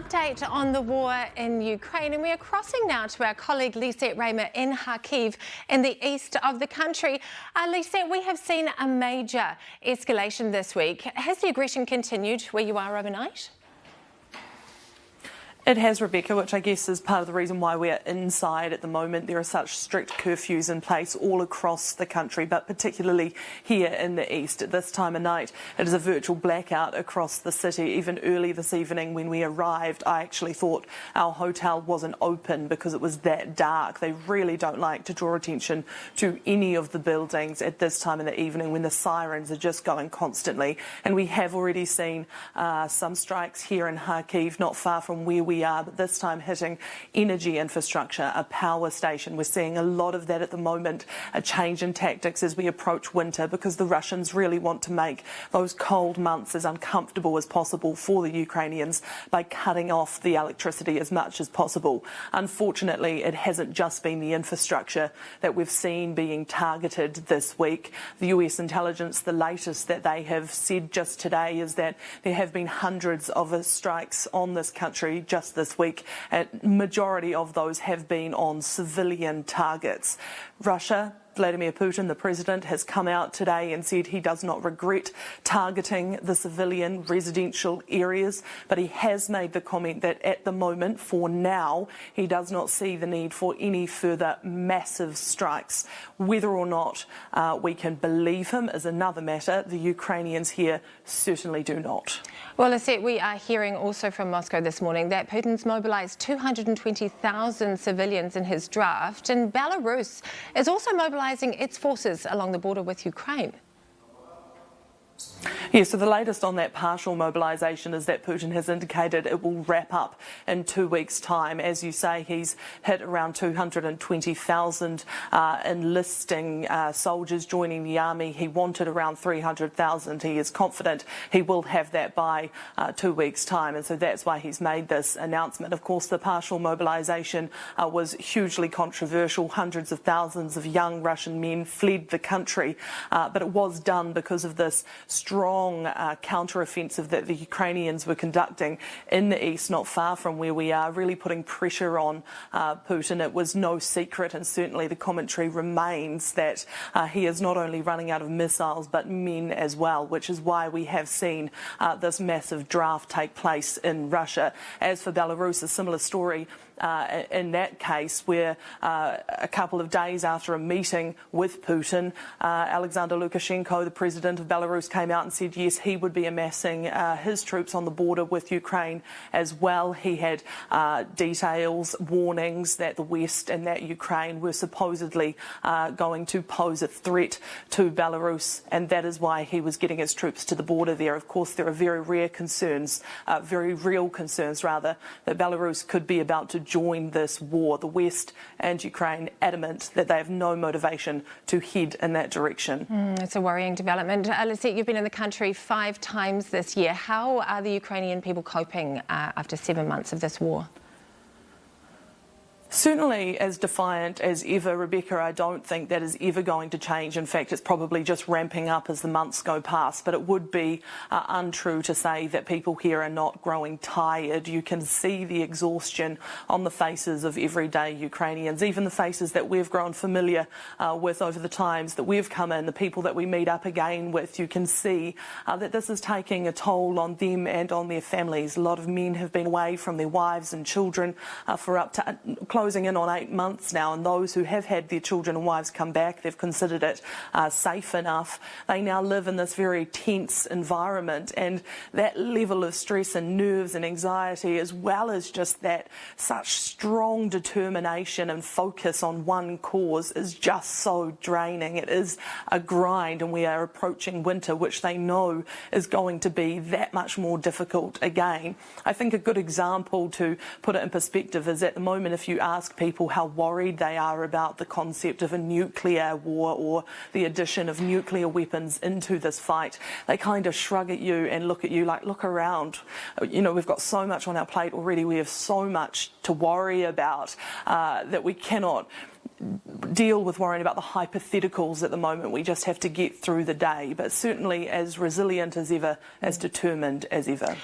update on the war in Ukraine, and we are crossing now to our colleague Lisette Reymer in Kharkiv in the east of the country. Lisette, we have seen a major escalation this week. Has the aggression continued where you are overnight? It has, Rebecca, which I guess is part of the reason why we're inside at the moment. There are such strict curfews in place all across the country, but particularly here in the east. At this time of night, it is a virtual blackout across the city. Even early this evening when we arrived, I actually thought our hotel wasn't open because it was that dark. They really don't like to draw attention to any of the buildings at this time in the evening when the sirens are just going constantly. And we have already seen some strikes here in Kharkiv, not far from where we are, but this time hitting energy infrastructure, a power station. We're seeing a lot of that at the moment, a change in tactics as we approach winter, because the Russians really want to make those cold months as uncomfortable as possible for the Ukrainians by cutting off the electricity as much as possible. Unfortunately, it hasn't just been the infrastructure that we've seen being targeted this week. The US intelligence, the latest that they have said just today is that there have been hundreds of strikes on this country just this week, and majority of those have been on civilian targets. Russia, Vladimir Putin, the president, has come out today and said he does not regret targeting the civilian residential areas, but he has made the comment that at the moment, for now, he does not see the need for any further massive strikes. Whether or not we can believe him is another matter. The Ukrainians here certainly do not. Well, Lisette, we are hearing also from Moscow this morning that Putin's mobilised 220,000 civilians in his draft, and Belarus is also mobilising its forces along the border with Ukraine. Yes, so the latest on that partial mobilisation is that Putin has indicated it will wrap up in 2 weeks' time. As you say, he's hit around 220,000 enlisting soldiers joining the army. He wanted around 300,000. He is confident he will have that by 2 weeks' time, and so that's why he's made this announcement. Of course, the partial mobilisation was hugely controversial. Hundreds of thousands of young Russian men fled the country, but it was done because of this strong counter-offensive that the Ukrainians were conducting in the east, not far from where we are, really putting pressure on Putin. It was no secret, and certainly the commentary remains that he is not only running out of missiles but men as well, which is why we have seen this massive draft take place in Russia. As for Belarus, a similar story in that case, where a couple of days after a meeting with Putin, Alexander Lukashenko, the president of Belarus, came out and said yes, he would be amassing his troops on the border with Ukraine as well. He had details, warnings that the West and that Ukraine were supposedly going to pose a threat to Belarus, and that is why he was getting his troops to the border there. Of course, there are very rare concerns, very real concerns rather, that Belarus could be about to join this war. The West and Ukraine adamant that they have no motivation to head in that direction. It's a worrying development. Lisette, you've been in the country 5 times this year. How are the Ukrainian people coping after 7 months of this war? Certainly as defiant as ever, Rebecca. I don't think that is ever going to change. In fact, it's probably just ramping up as the months go past. But it would be untrue to say that people here are not growing tired. You can see the exhaustion on the faces of everyday Ukrainians, even the faces that we've grown familiar with over the times that we've come in, the people that we meet up again with. You can see that this is taking a toll on them and on their families. A lot of men have been away from their wives and children for up to closing in on 8 months now, and those who have had their children and wives come back, they've considered it safe enough. They now live in this very tense environment, and that level of stress and nerves and anxiety, as well as just that such strong determination and focus on one cause, is just so draining. It is a grind, and we are approaching winter, which they know is going to be that much more difficult again. I think a good example to put it in perspective is at the moment, if you ask people how worried they are about the concept of a nuclear war or the addition of nuclear weapons into this fight, they kind of shrug at you and look at you like, look around. You know, we've got so much on our plate already. We have so much to worry about that we cannot deal with worrying about the hypotheticals at the moment. We just have to get through the day, but certainly as resilient as ever, as determined as ever.